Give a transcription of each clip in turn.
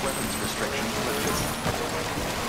weapons restrictions lifted.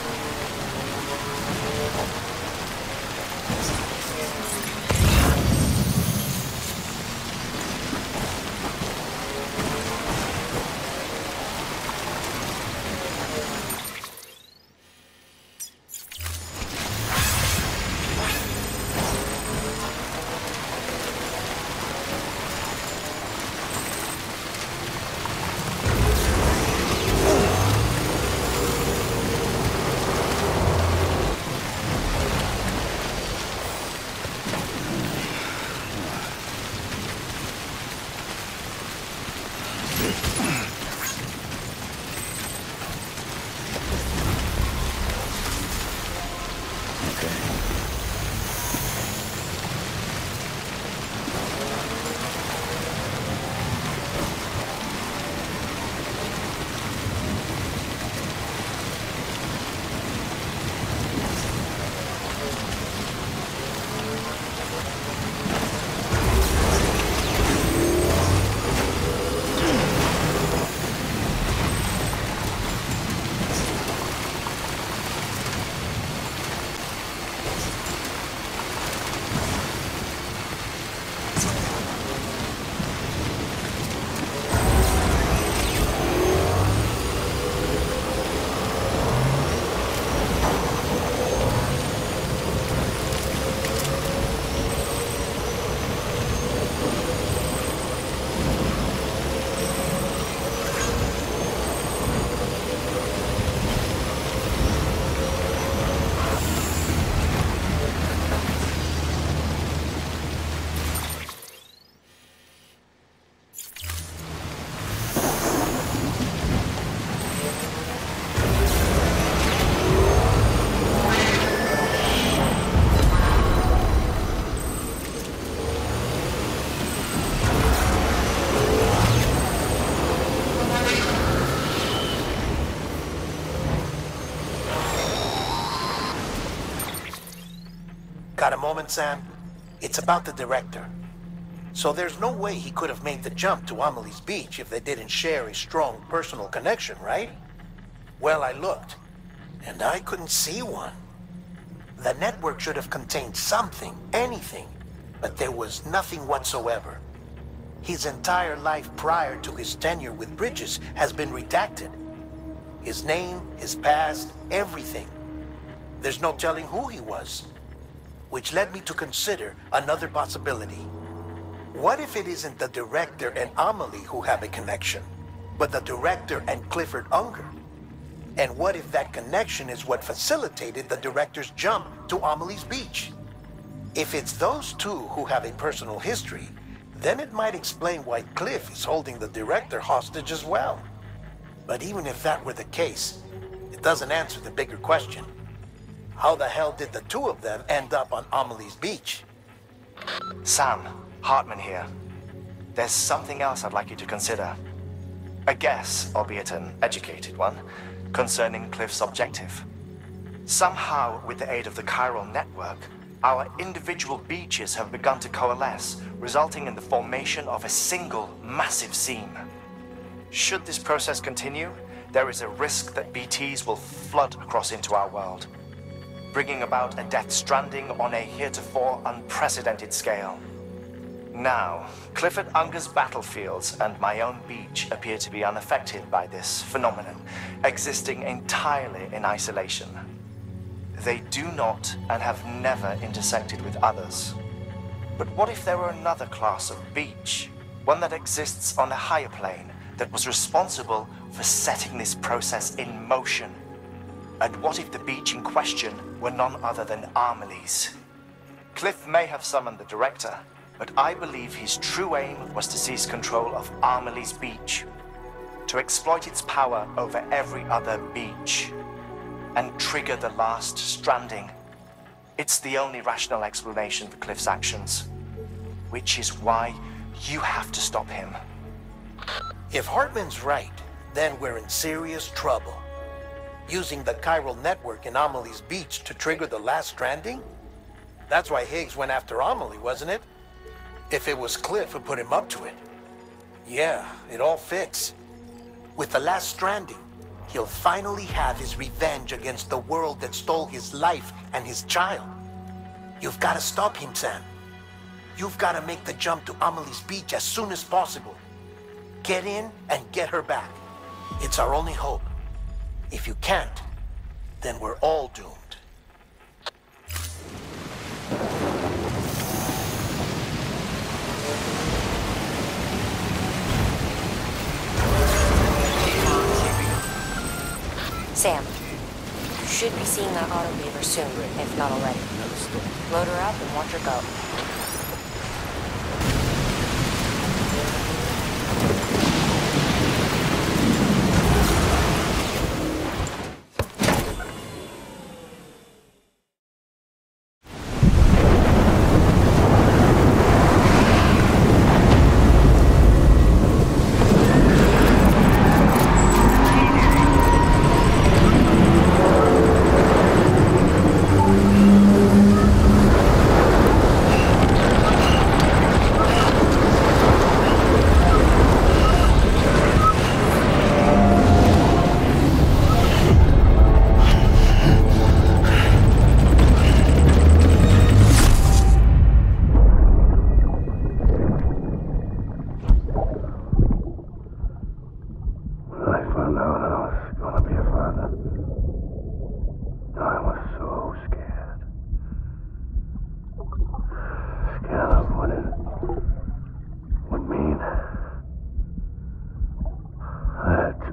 Got a moment, Sam? It's about the director. So there's no way he could have made the jump to Amelie's Beach if they didn't share a strong personal connection, right? Well, I looked, and I couldn't see one. The network should have contained something, anything, but there was nothing whatsoever. His entire life prior to his tenure with Bridges has been redacted. His name, his past, everything. There's no telling who he was. Which led me to consider another possibility. What if it isn't the director and Amelie who have a connection, but the director and Clifford Unger? And what if that connection is what facilitated the director's jump to Amelie's Beach? If it's those two who have a personal history, then it might explain why Cliff is holding the director hostage as well. But even if that were the case, it doesn't answer the bigger question. How the hell did the two of them end up on Amelie's Beach? Sam, Hartman here. There's something else I'd like you to consider. A guess, albeit an educated one, concerning Cliff's objective. Somehow, with the aid of the Chiral Network, our individual beaches have begun to coalesce, resulting in the formation of a single massive seam. Should this process continue, there is a risk that BTs will flood across into our world, bringing about a Death Stranding on a heretofore unprecedented scale. Now, Clifford Unger's battlefields and my own beach appear to be unaffected by this phenomenon, existing entirely in isolation. They do not and have never intersected with others. But what if there were another class of beach, one that exists on a higher plane, that was responsible for setting this process in motion? And what if the beach in question were none other than Amelie's? Cliff may have summoned the director, but I believe his true aim was to seize control of Amelie's Beach, to exploit its power over every other beach, and trigger the last stranding. It's the only rational explanation for Cliff's actions, which is why you have to stop him. If Hartman's right, then we're in serious trouble. Using the Chiral Network in Amelie's Beach to trigger the last stranding? That's why Higgs went after Amelie, wasn't it? If it was Cliff who put him up to it. Yeah, it all fits. With the last stranding, he'll finally have his revenge against the world that stole his life and his child. You've got to stop him, Sam. You've got to make the jump to Amelie's beach as soon as possible. Get in and get her back. It's our only hope. If you can't, then we're all doomed. Sam, you should be seeing that auto waiver soon, if not already. Load her up and watch her go.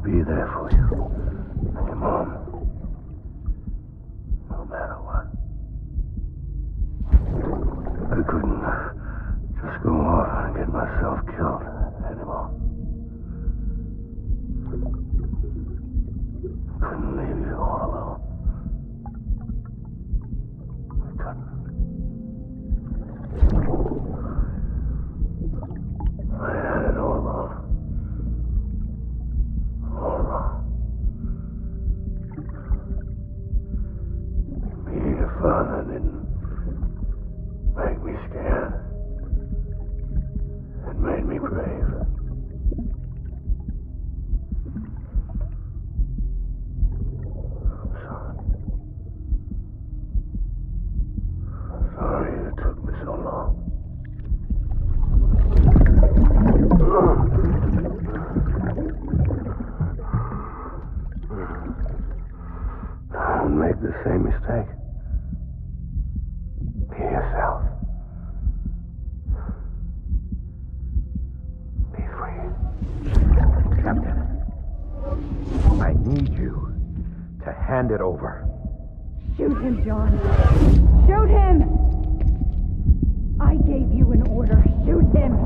Be there for you and your mom, no matter what. I couldn't just go off and get myself killed anymore. Couldn't leave you all alone. I couldn't. I had it all wrong. Being a father didn't make me scared. It made me brave. I'm sorry. I'm sorry it took me so long. Don't make the same mistake. Be yourself. Be free. Captain, I need you to hand it over. Shoot him, John. Shoot him! I gave you an order. Shoot him!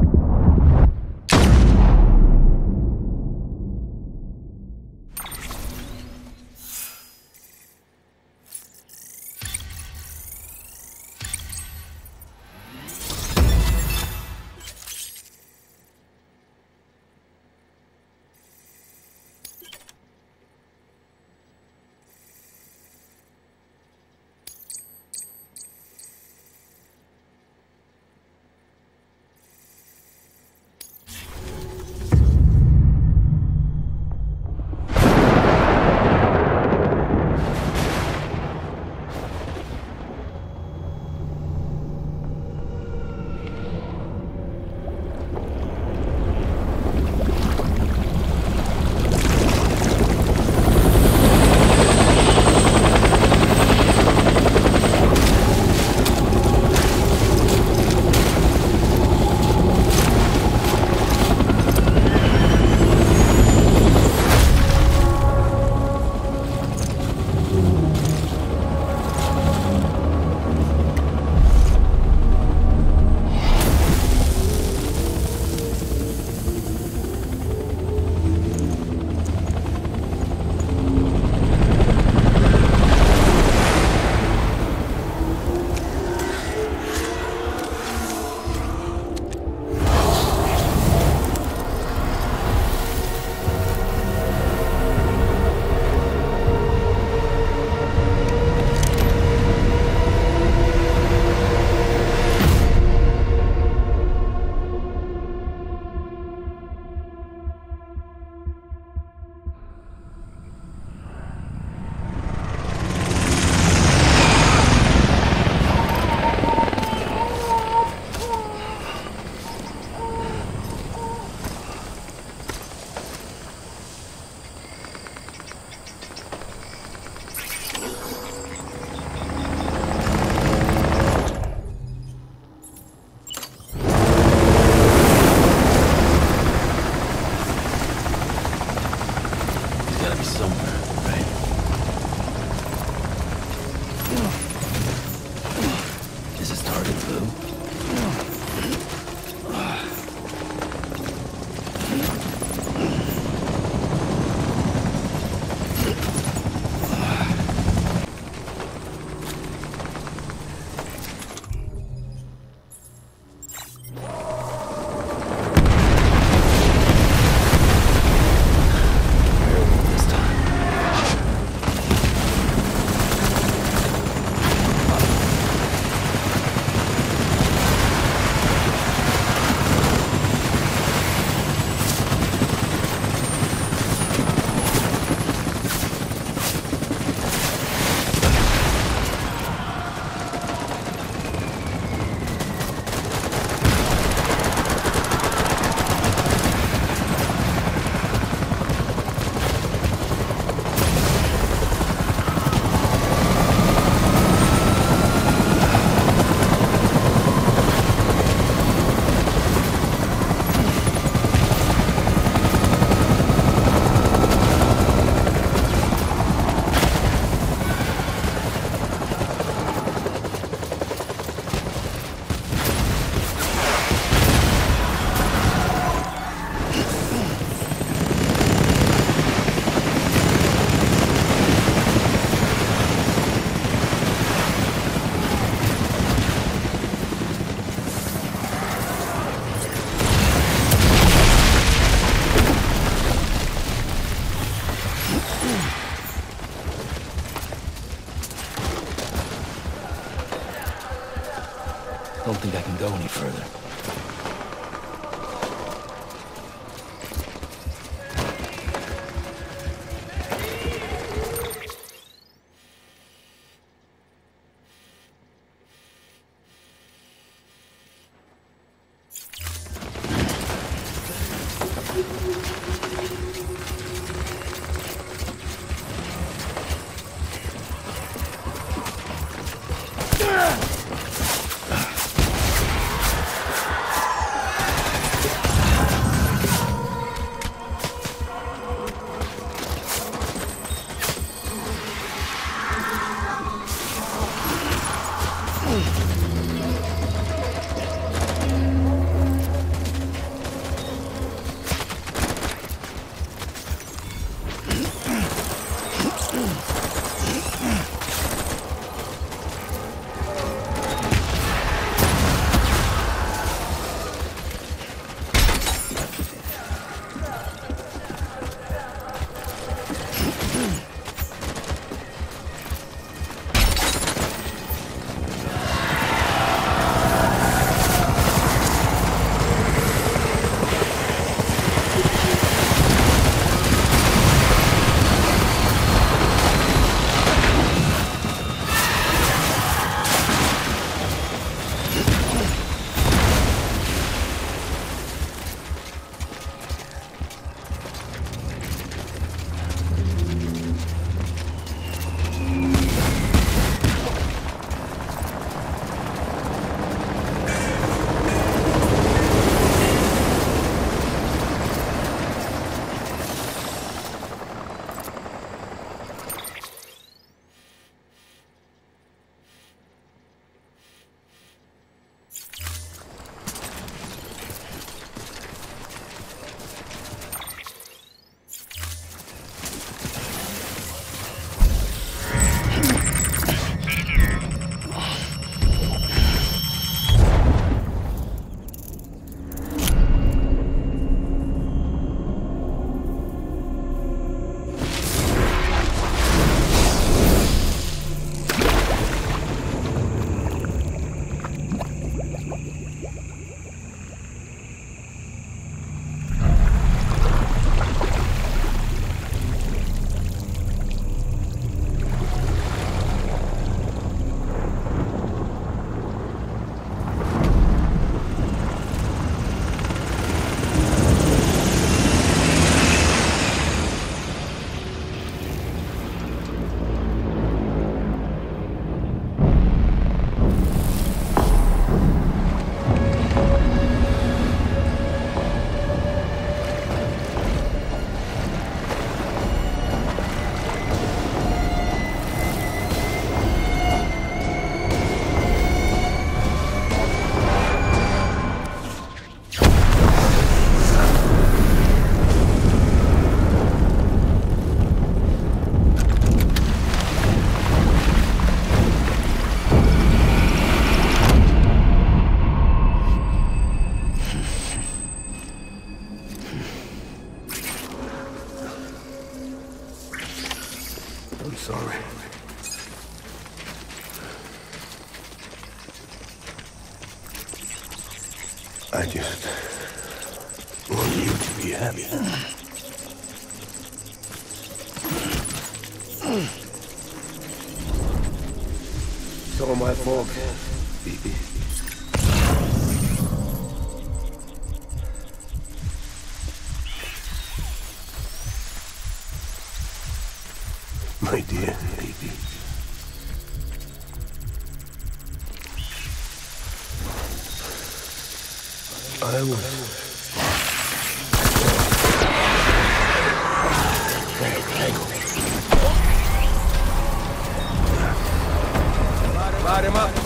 can go any further. sorry. I just want you to be happy. It's all my fault, baby. My dear baby. I was... Light him up.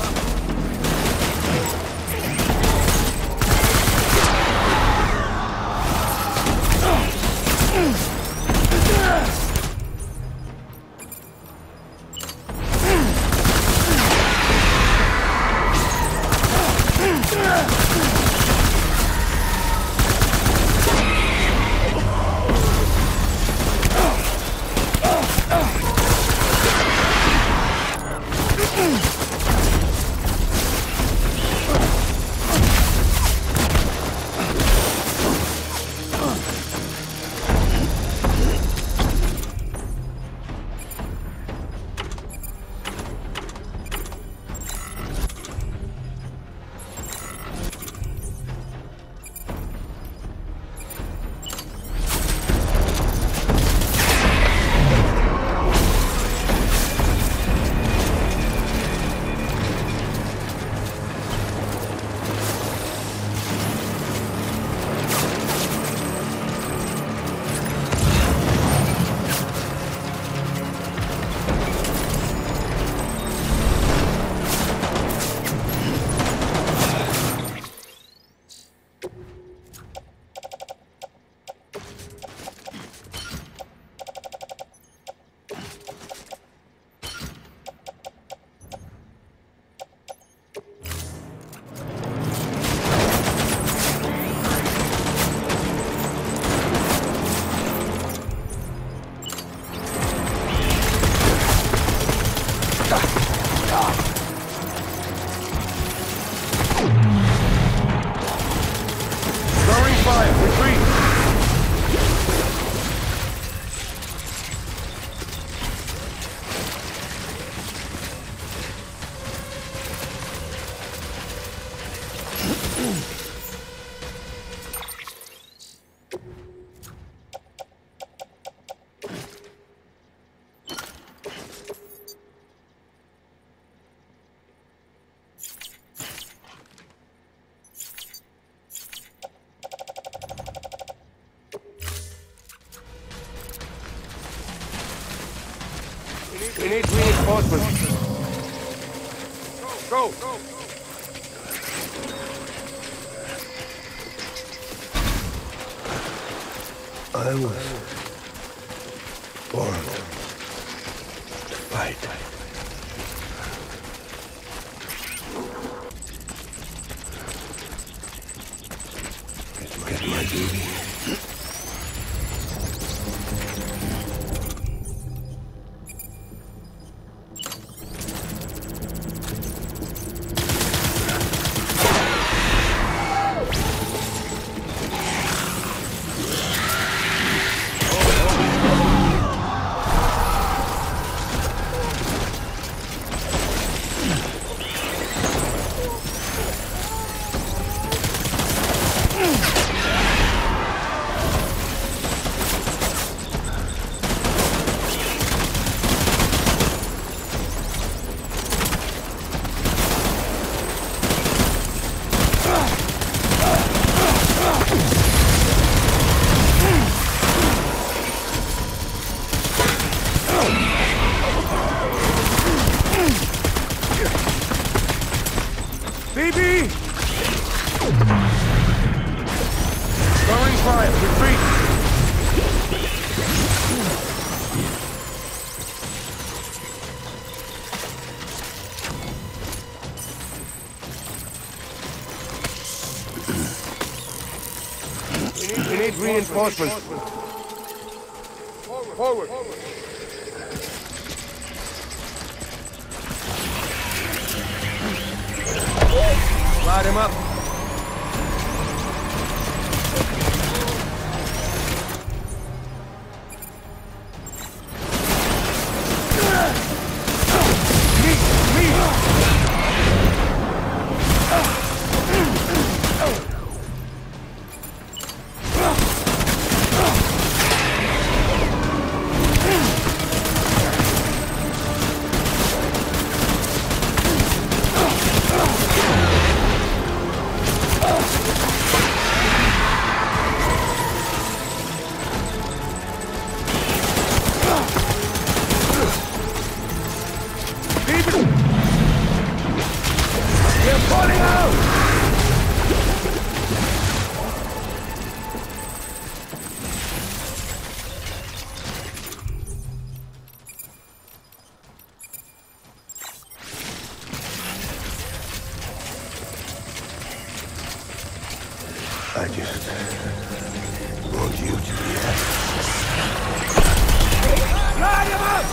We need reinforcements. Go! I was born to fight. It's my duty. Reinforcements. Forward. Light him up. I just want you to be happy. Light him up!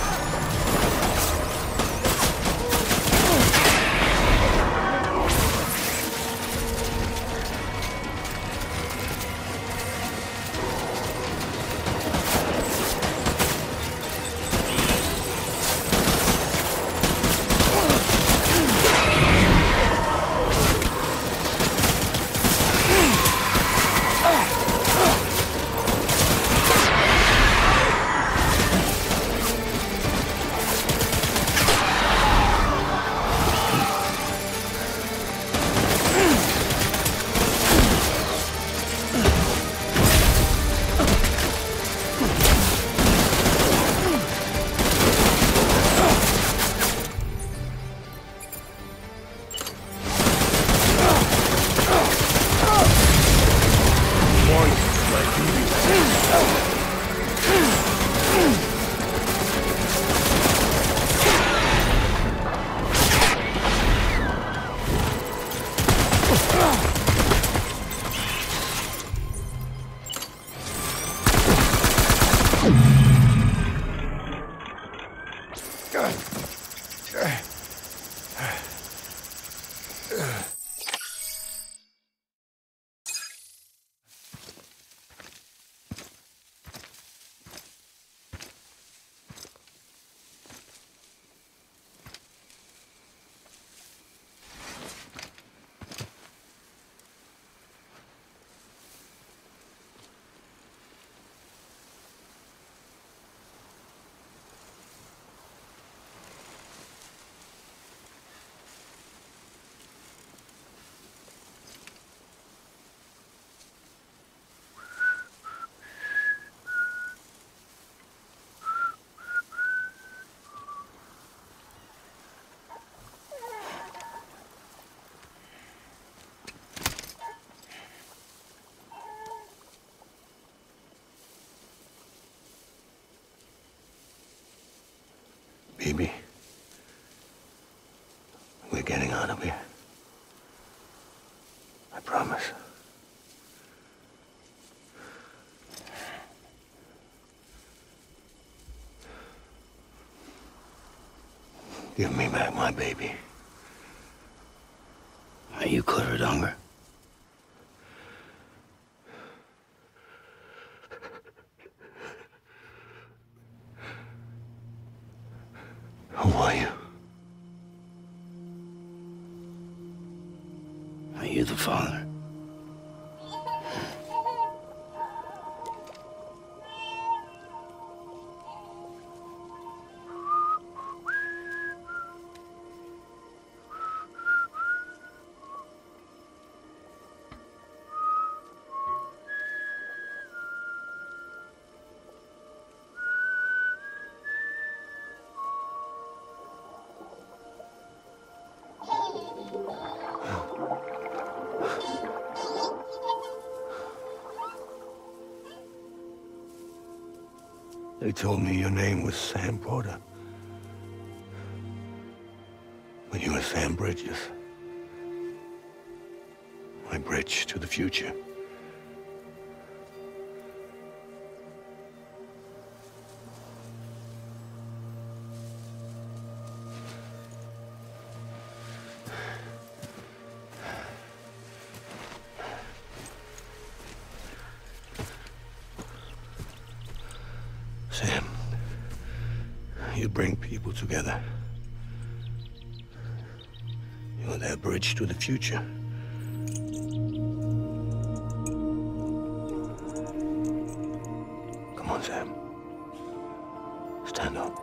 Baby, we're getting out of here. I promise. Give me back my baby. Are you clear of hunger? Who are you? Are you the father? They told me your name was Sam Porter. But you were Sam Bridges. My bridge to the future. Sam, you bring people together. You're their bridge to the future. Come on, Sam. Stand up.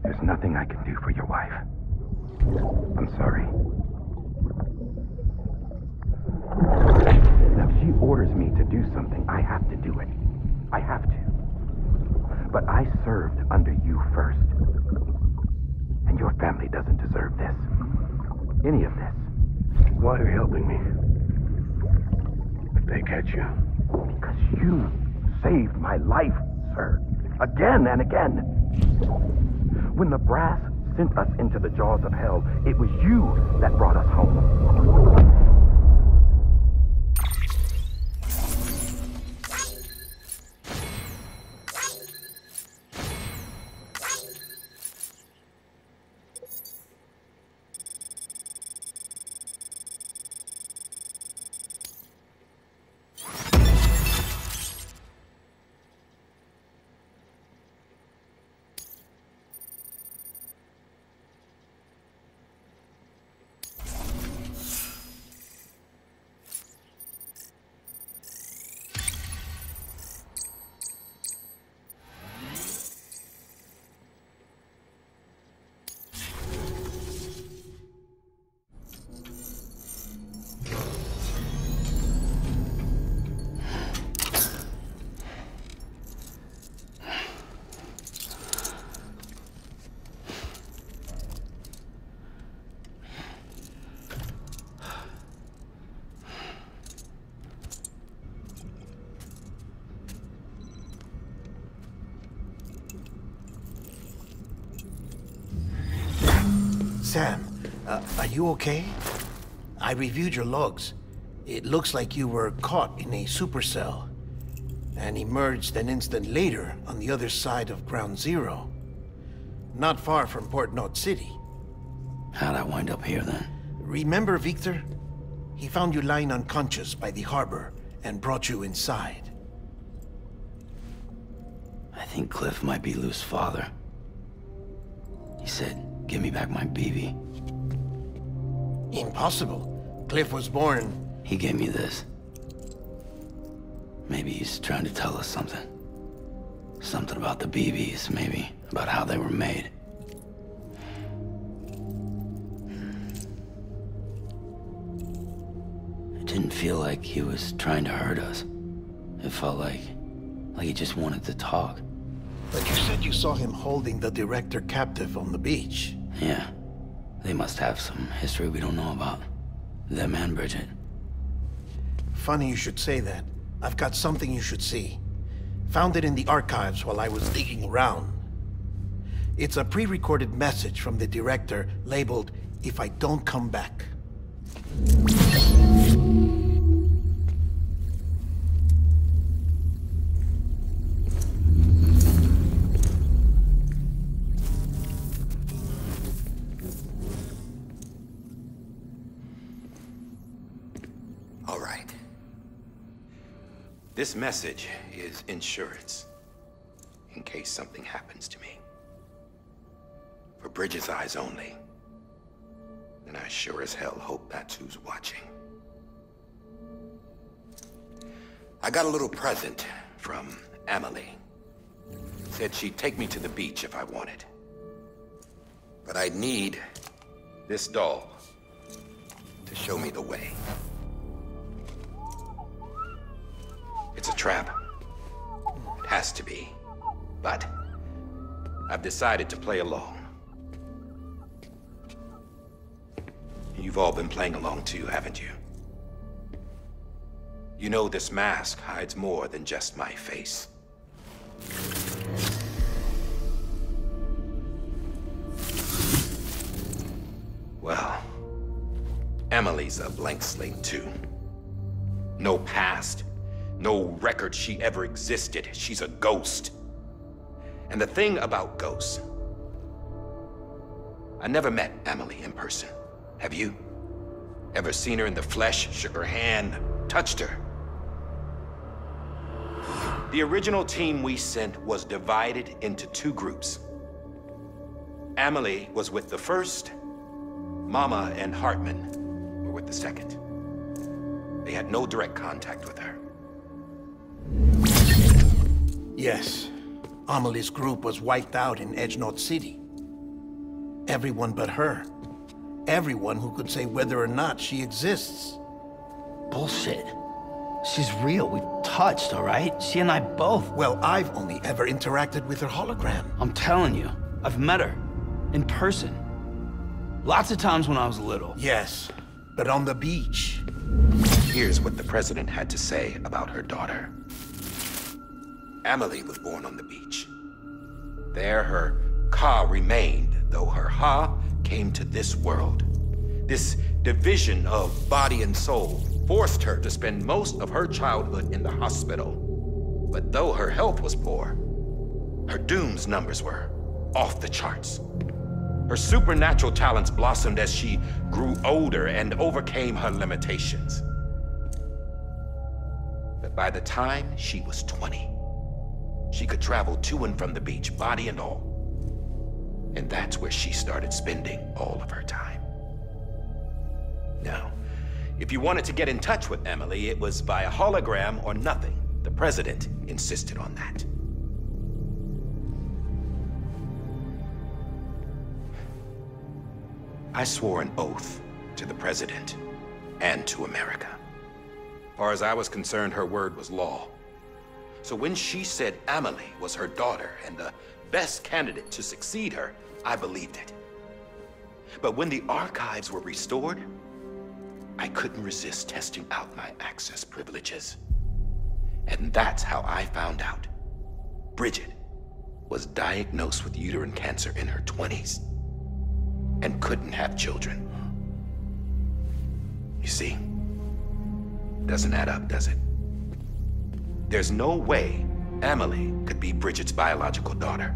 There's nothing I can do for your wife. I'm sorry. Now, if she orders me to do something, I have to do it. I have to. But I served under you first. And your family doesn't deserve this. Any of this. Why are you helping me? If they catch you. Because you saved my life, sir. Again and again. When the brass sent us into the jaws of hell, it was you that brought us home. Sam, are you okay? I reviewed your logs. It looks like you were caught in a supercell and emerged an instant later on the other side of Ground Zero. Not far from Port Knot City. How'd I wind up here then? Remember Victor? He found you lying unconscious by the harbor and brought you inside. I think Cliff might be Lou's father. He said, give me back my BB. Impossible. Cliff was born... He gave me this. Maybe he's trying to tell us something. Something about the BBs, maybe. About how they were made. It didn't feel like he was trying to hurt us. It felt like he just wanted to talk. But you said you saw him holding the director captive on the beach. Yeah. They must have some history we don't know about. Them and Bridget. Funny you should say that. I've got something you should see. Found it in the archives while I was digging around. It's a pre-recorded message from the director labeled, "If I don't come back." All right. This message is insurance, in case something happens to me. For Bridget's eyes only. And I sure as hell hope that's who's watching. I got a little present from Emily. Said she'd take me to the beach if I wanted. But I'd need this doll to show me the way. It's a trap. It has to be. But I've decided to play along. You've all been playing along too, haven't you? You know this mask hides more than just my face. Well, Emily's a blank slate too. No past. No record she ever existed. She's a ghost. And the thing about ghosts... I never met Emily in person. Have you? Ever seen her in the flesh, shook her hand, touched her? The original team we sent was divided into two groups. Emily was with the first. Mama and Hartman were with the second. They had no direct contact with her. Yes. Amelie's group was wiped out in Edge Knot City. Everyone but her. Everyone who could say whether or not she exists. Bullshit. She's real. We've touched, all right? She and I both. Well, I've only ever interacted with her hologram. I'm telling you, I've met her. In person. Lots of times when I was little. Yes, but on the beach. Here's what the president had to say about her daughter. Emily was born on the beach. There her Ka remained, though her Ha came to this world. This division of body and soul forced her to spend most of her childhood in the hospital. But though her health was poor, her Doom's numbers were off the charts. Her supernatural talents blossomed as she grew older and overcame her limitations. But by the time she was 20, she could travel to and from the beach, body and all. And that's where she started spending all of her time. Now, if you wanted to get in touch with Emily, it was via hologram or nothing. The president insisted on that. I swore an oath to the president and to America. As far as I was concerned, her word was law. So when she said Emily was her daughter and the best candidate to succeed her, I believed it. But when the archives were restored, I couldn't resist testing out my access privileges. And that's how I found out Bridget was diagnosed with uterine cancer in her 20s. and couldn't have children. You see, doesn't add up, does it? There's no way Amelie could be Bridget's biological daughter.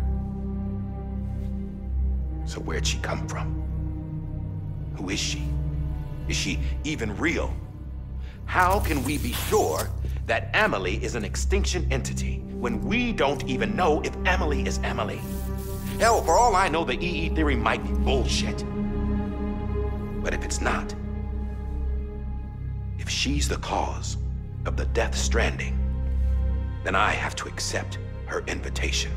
So where'd she come from? Who is she? Is she even real? How can we be sure that Amelie is an extinction entity when we don't even know if Amelie is Amelie? Hell, for all I know, the EE theory might be bullshit. But if it's not, if she's the cause of the Death Stranding, then I have to accept her invitation.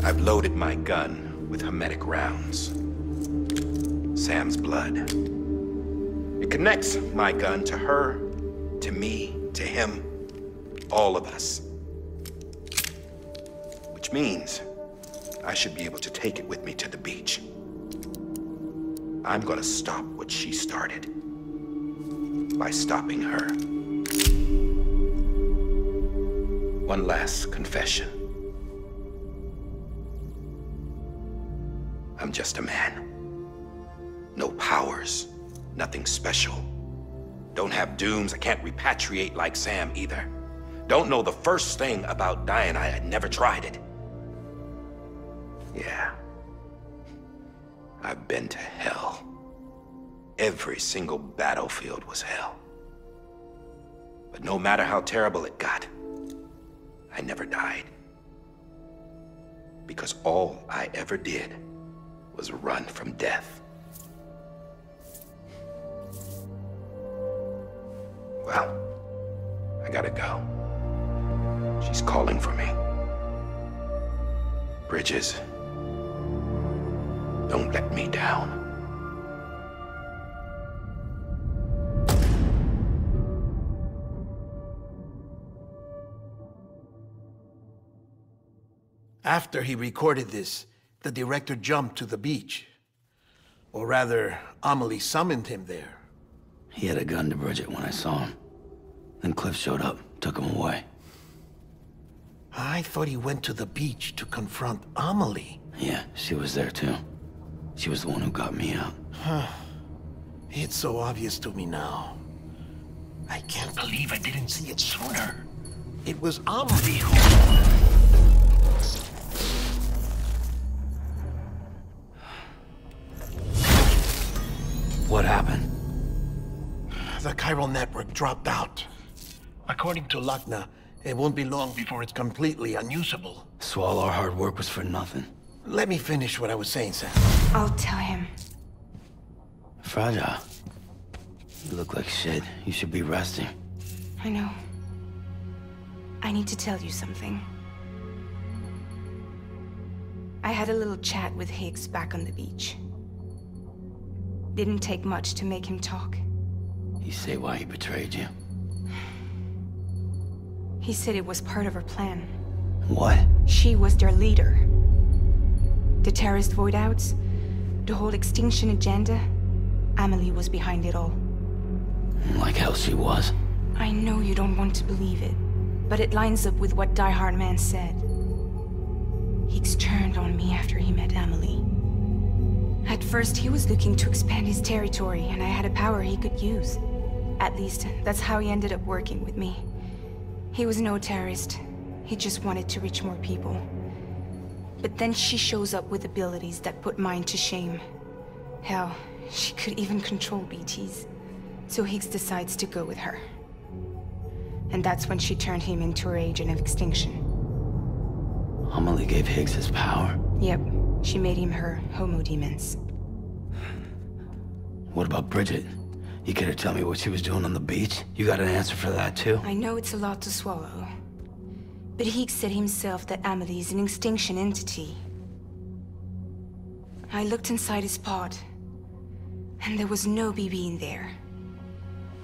I've loaded my gun with hermetic rounds. Sam's blood. It connects my gun to her, to me, to him, all of us. Which means I should be able to take it with me to the beach. I'm gonna stop what she started by stopping her. One last confession. I'm just a man. No powers, nothing special. Don't have dooms, I can't repatriate like Sam either. Don't know the first thing about dying, I had never tried it. Yeah. I've been to hell. Every single battlefield was hell. But no matter how terrible it got, I never died. Because all I ever did was run from death. Well, I gotta go. She's calling for me. Bridges, don't let me down. After he recorded this, the director jumped to the beach. Or rather, Amelie summoned him there. He had a gun to Bridget when I saw him. Then Cliff showed up, took him away. I thought he went to the beach to confront Amelie. Yeah, she was there too. She was the one who got me out. It's so obvious to me now. I can't believe I didn't see it sooner. It was Amelie who... What happened? The Chiral Network dropped out. According to Lachna, it won't be long before it's completely unusable. So all our hard work was for nothing. Let me finish what I was saying, Sam. I'll tell him. Fragile. You look like shit. You should be resting. I know. I need to tell you something. I had a little chat with Higgs back on the beach. Didn't take much to make him talk. You say why he betrayed you? He said it was part of her plan. What? She was their leader. The terrorist void-outs, the whole extinction agenda, Amelie was behind it all. Like hell she was. I know you don't want to believe it, but it lines up with what Die Hard Man said. Higgs turned on me after he met Amelie. At first, he was looking to expand his territory, and I had a power he could use. At least, that's how he ended up working with me. He was no terrorist. He just wanted to reach more people. But then she shows up with abilities that put mine to shame. Hell, she could even control BTs. So Higgs decides to go with her. And that's when she turned him into her agent of extinction. Amelie gave Higgs his power? Yep. She made him her homo demons. What about Bridget? You care to tell me what she was doing on the beach? You got an answer for that too? I know it's a lot to swallow. But Higgs said himself that Amelie is an extinction entity. I looked inside his pod, and there was no BB in there.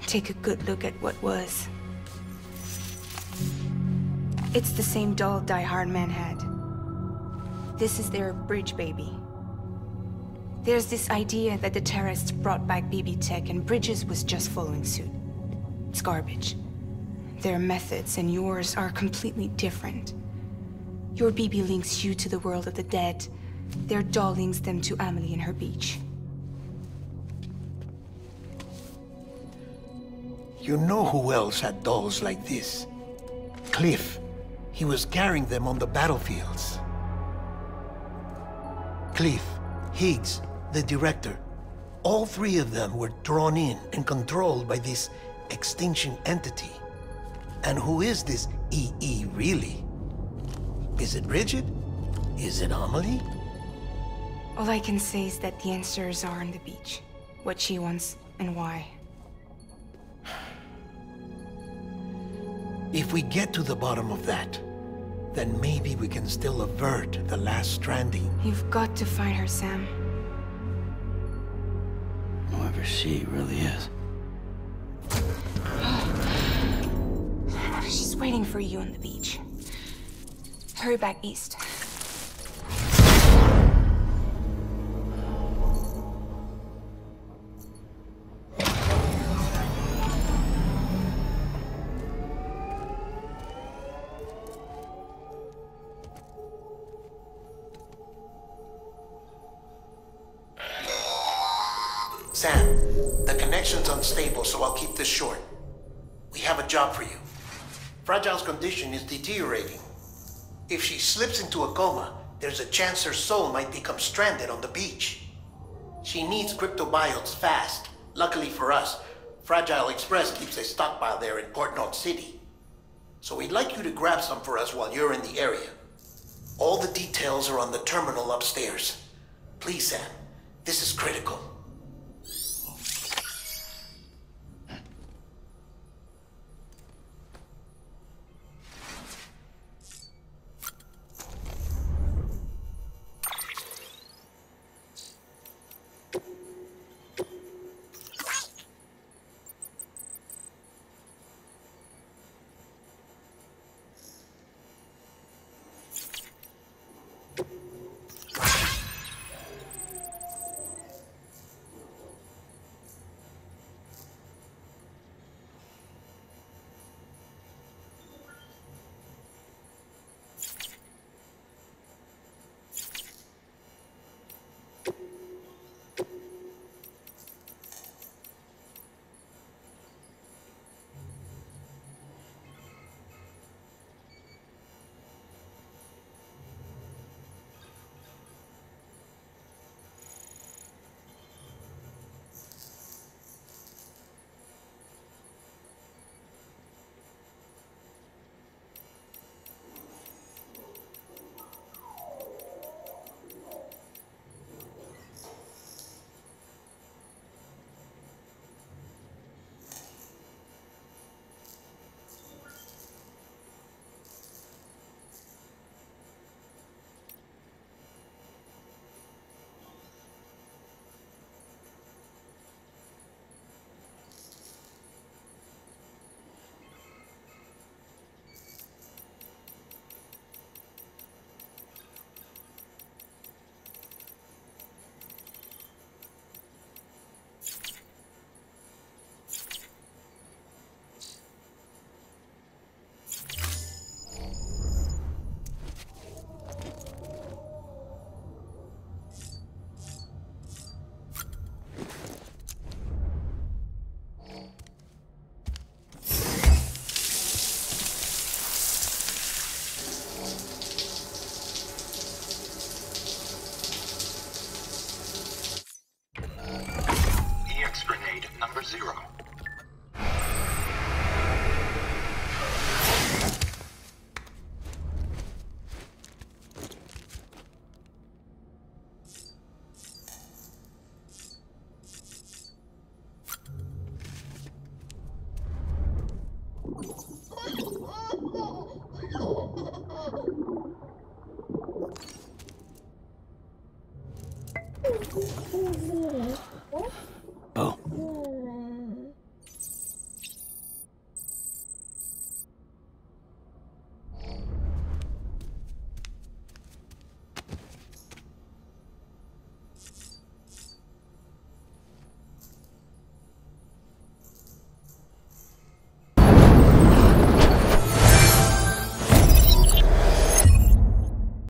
Take a good look at what was. It's the same doll Die Hard Man had. This is their bridge baby. There's this idea that the terrorists brought back BB tech and Bridges was just following suit. It's garbage. Their methods and yours are completely different. Your BB links you to the world of the dead, Their doll links them to Amelie and her beach. You know who else had dolls like this? Cliff. He was carrying them on the battlefields. Cliff, Higgs, the director. All three of them were drawn in and controlled by this extinction entity. And who is this EE really? Is it Bridget? Is it Amelie? All I can say is that the answers are on the beach. What she wants and why. If we get to the bottom of that, then maybe we can still avert the last stranding. You've got to find her, Sam. Whoever she really is. She's waiting for you on the beach. Hurry back east. Sam, the connection's unstable, so I'll keep this short. We have a job for you. Fragile's condition is deteriorating. If she slips into a coma, there's a chance her soul might become stranded on the beach. She needs cryptobiotes fast. Luckily for us, Fragile Express keeps a stockpile there in Port North City. So we'd like you to grab some for us while you're in the area. All the details are on the terminal upstairs. Please, Sam, this is critical. Number 0. Oh.